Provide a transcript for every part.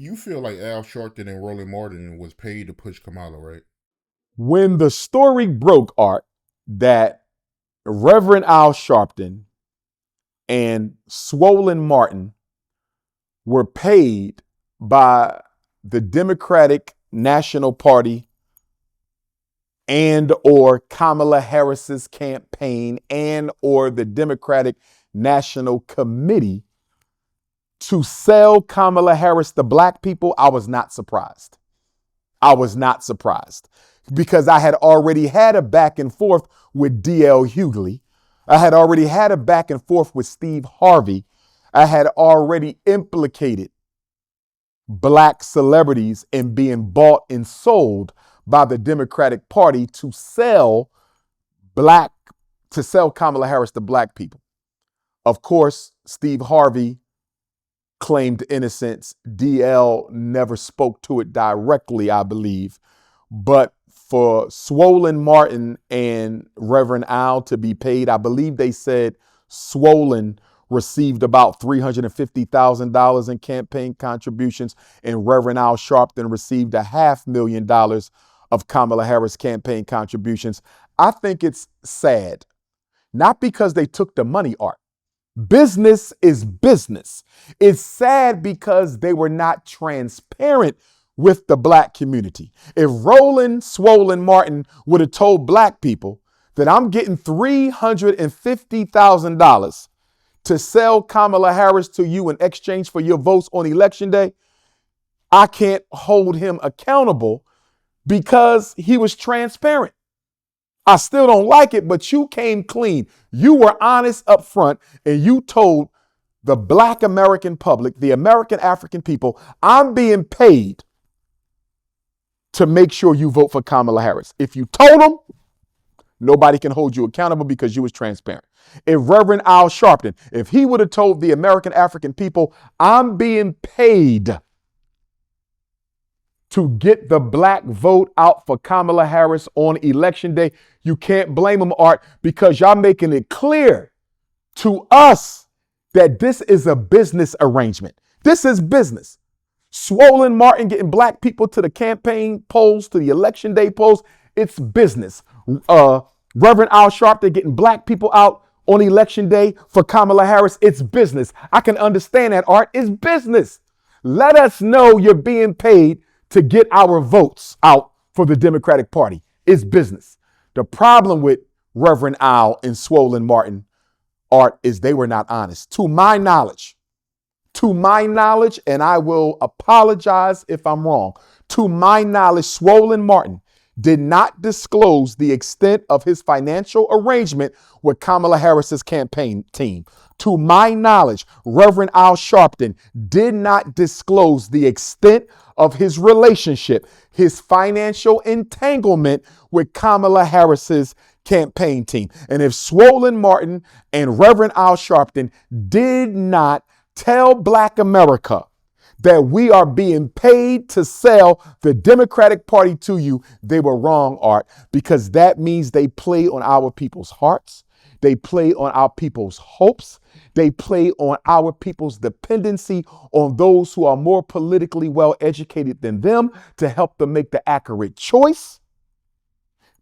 You feel like Al Sharpton and Roland Martin was paid to push Kamala, right? When the story broke, Art, that Reverend Al Sharpton and Swollen Martin were paid by the Democratic National Party and or Kamala Harris's campaign and or the Democratic National Committee to sell Kamala Harris to black people, I was not surprised. I was not surprised because I had already had a back and forth with D.L. Hughley. I had already had a back and forth with Steve Harvey. I had already implicated black celebrities in being bought and sold by the Democratic Party to sell Kamala Harris to black people. Of course, Steve Harvey claimed innocence. DL never spoke to it directly, I believe. But for Swollen Martin and Reverend Al to be paid, I believe they said Swollen received about $350,000 in campaign contributions, and Reverend Al Sharpton received $500,000 of Kamala Harris campaign contributions. I think it's sad, not because they took the money, Art. Business is business. It's sad because they were not transparent with the black community. If Roland Swollen Martin would have told black people that I'm getting $350,000 to sell Kamala Harris to you in exchange for your votes on election day, I can't hold him accountable because he was transparent. I still don't like it, but you came clean. You were honest up front, and you told the black American public, the American African people, I'm being paid to make sure you vote for Kamala Harris. If you told them, nobody can hold you accountable because you was transparent. If Reverend Al Sharpton, if he would have told the American African people, I'm being paid to get the black vote out for Kamala Harris on election day, you can't blame him, Art, because y'all making it clear to us that this is a business arrangement. This is business. Swollen Martin getting black people to the campaign polls, to the election day polls, it's business. Reverend Al Sharpton getting black people out on election day for Kamala Harris, it's business. I can understand that, Art. It's business. Let us know you're being paid to get our votes out for the Democratic Party. It's business. The problem with Reverend Al and Swollen Martin, Art, is they were not honest. To my knowledge, and I will apologize if I'm wrong, to my knowledge, Swollen Martin did not disclose the extent of his financial arrangement with Kamala Harris's campaign team. To my knowledge, Reverend Al Sharpton did not disclose the extent of his relationship, his financial entanglement with Kamala Harris's campaign team. And if Swollen Martin and Reverend Al Sharpton did not tell Black America that we are being paid to sell the Democratic Party to you, they were wrong, Art, because that means they play on our people's hearts. They play on our people's hopes. They play on our people's dependency on those who are more politically well educated than them to help them make the accurate choice.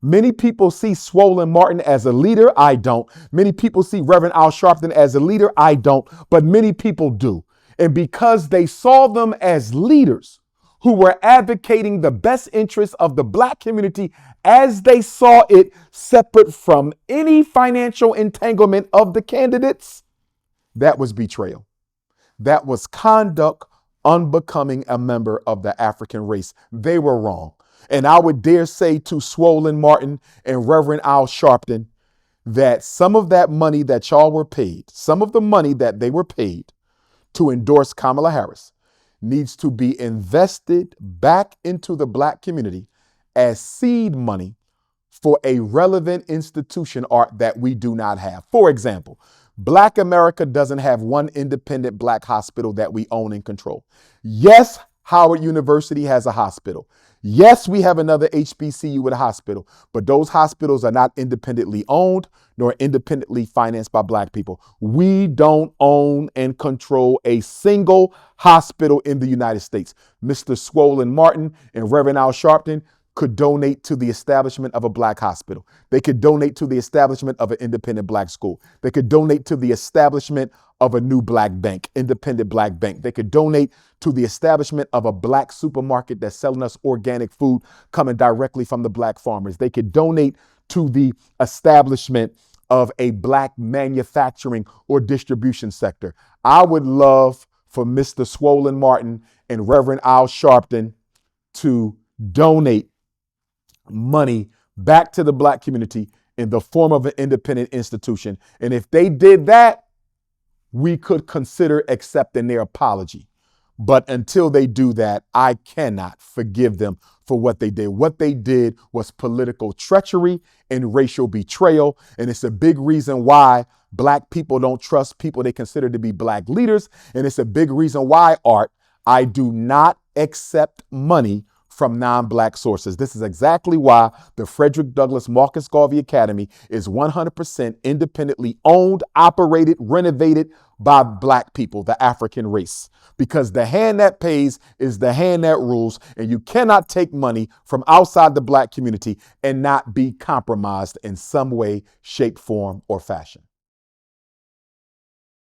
Many people see Swollen Martin as a leader. I don't. Many people see Reverend Al Sharpton as a leader. I don't. But many people do. And because they saw them as leaders who were advocating the best interests of the black community as they saw it, separate from any financial entanglement of the candidates, that was betrayal. That was conduct unbecoming a member of the African race. They were wrong. And I would dare say to Swollen Martin and Reverend Al Sharpton that some of that money that y'all were paid, some of the money that they were paid to endorse Kamala Harris needs to be invested back into the black community as seed money for a relevant institution, Art, that we do not have. For example, Black America doesn't have one independent black hospital that we own and control. Yes, Howard University has a hospital. Yes, we have another HBCU with a hospital, but those hospitals are not independently owned nor independently financed by Black people. We don't own and control a single hospital in the United States. Mr. Swollen Martin and Reverend Al Sharpton could donate to the establishment of a Black hospital. They could donate to the establishment of an independent Black school. They could donate to the establishment of a new Black bank, independent Black bank. They could donate to the establishment of a Black supermarket that's selling us organic food coming directly from the Black farmers. They could donate to the establishment of a Black manufacturing or distribution sector. I would love for Mr. Swollen Martin and Reverend Al Sharpton to donate money back to the Black community in the form of an independent institution. And if they did that, we could consider accepting their apology. But until they do that, I cannot forgive them for what they did. What they did was political treachery and racial betrayal. And it's a big reason why Black people don't trust people they consider to be Black leaders. And it's a big reason why, Art, I do not accept money from non-Black sources. This is exactly why the Frederick Douglass Marcus Garvey Academy is 100% independently owned, operated, renovated by Black people, the African race. Because the hand that pays is the hand that rules, and you cannot take money from outside the Black community and not be compromised in some way, shape, form, or fashion.